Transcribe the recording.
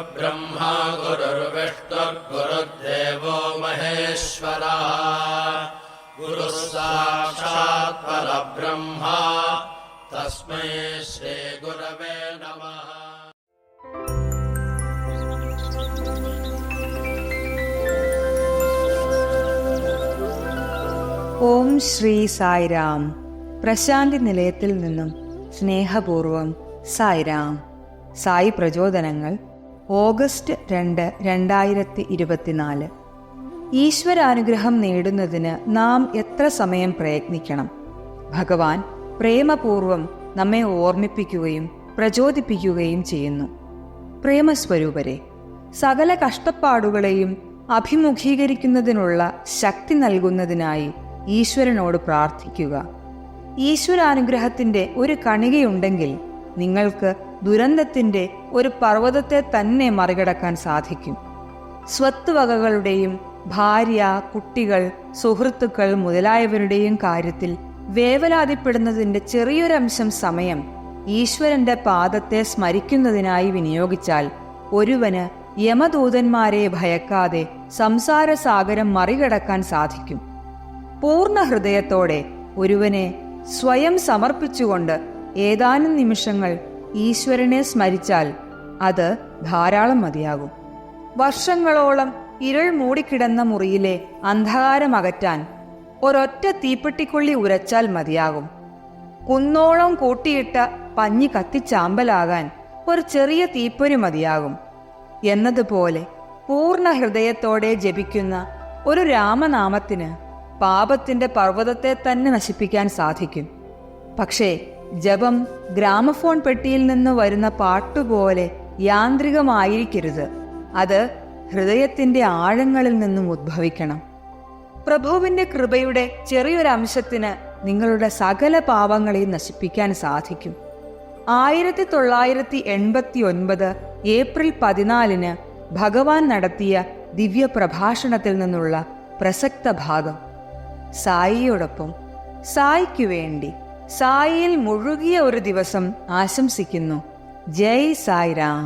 गुरुर्ब्रह्मा गुरुर्विष्णुर्गुरुर्देवो महेश्वरः गुरुः साक्षात् परब्रह्मा तस्मै श्रीगुरवे नमः. ഓം ശ്രീ സായിരാം. പ്രശാന്തി നിലയത്തിൽ നിന്നും സ്നേഹപൂർവം സായിരാം. സായി പ്രചോദനങ്ങൾ ഓഗസ്റ്റ് 2, 2024. ഈശ്വരാനുഗ്രഹം നേടുന്നതിന് നാം എത്ര സമയം പ്രയത്നിക്കണം? ഭഗവാൻ പ്രേമപൂർവം നമ്മെ ഓർമ്മിപ്പിക്കുകയും പ്രചോദിപ്പിക്കുകയും ചെയ്യുന്നു. പ്രേമസ്വരൂപരെ, സകല കഷ്ടപ്പാടുകളെയും അഭിമുഖീകരിക്കുന്നതിനുള്ള ശക്തി നൽകുന്നതിനായി ഈശ്വരനോട് പ്രാർത്ഥിക്കുക. ഈശ്വരാനുഗ്രഹത്തിൻ്റെ ഒരു കണികയുണ്ടെങ്കിൽ നിങ്ങൾക്ക് ദുരന്തത്തിൻ്റെ ഒരു പർവ്വതത്തെ തന്നെ മറികടക്കാൻ സാധിക്കും. സ്വത്ത് വകകളുടെയും ഭാര്യ, കുട്ടികൾ, സുഹൃത്തുക്കൾ മുതലായവരുടെയും കാര്യത്തിൽ വേവലാതിപ്പെടുന്നതിൻ്റെ ചെറിയൊരംശം സമയം ഈശ്വരന്റെ പാദത്തെ സ്മരിക്കുന്നതിനായി വിനിയോഗിച്ചാൽ ഒരുവന് യമദൂതന്മാരെ ഭയക്കാതെ സംസാരസാഗരം മറികടക്കാൻ സാധിക്കും. പൂർണ്ണ ഹൃദയത്തോടെ ഒരുവനെ സ്വയം സമർപ്പിച്ചുകൊണ്ട് ഏതാനും നിമിഷങ്ങൾ ഈശ്വരനെ സ്മരിച്ചാൽ അത് ധാരാളം മതിയാകും. വർഷങ്ങളോളം ഇരുൾ മൂടിക്കിടന്ന മുറിയിലെ അന്ധകാരമകറ്റാൻ ഒരൊറ്റ തീപ്പെട്ടിക്കൊള്ളി ഉരച്ചാൽ മതിയാകും. കുന്നോളം കൂട്ടിയിട്ട പഞ്ഞി കത്തിച്ചാമ്പലാകാൻ ഒരു ചെറിയ തീപ്പൊരി മതിയാകും എന്നതുപോലെ പൂർണ്ണ ഹൃദയത്തോടെ ജപിക്കുന്ന ഒരു രാമനാമത്തിന് പാപത്തിന്റെ പർവ്വതത്തെ തന്നെ നശിപ്പിക്കാൻ സാധിക്കും. പക്ഷേ ജപം ഗ്രാമഫോൺ പെട്ടിയിൽ നിന്ന് വരുന്ന പാട്ടുപോലെ യാന്ത്രികമായിരിക്കരുത്. അത് ഹൃദയത്തിന്റെ ആഴങ്ങളിൽ നിന്നും ഉദ്ഭവിക്കണം. പ്രഭുവിന്റെ കൃപയുടെ ചെറിയൊരംശത്തിന് നിങ്ങളുടെ സകല പാപങ്ങളെയും നശിപ്പിക്കാൻ സാധിക്കും. 1989 ഏപ്രിൽ 14 ഭഗവാൻ നടത്തിയ ദിവ്യപ്രഭാഷണത്തിൽ നിന്നുള്ള പ്രസക്ത ഭാഗം. സായിയോടൊപ്പം, സായിക്കു വേണ്ടി, സായിയിൽ മുഴുകിയ ഒരു ദിവസം ആശംസിക്കുന്നു. ജയ് സായിരാം.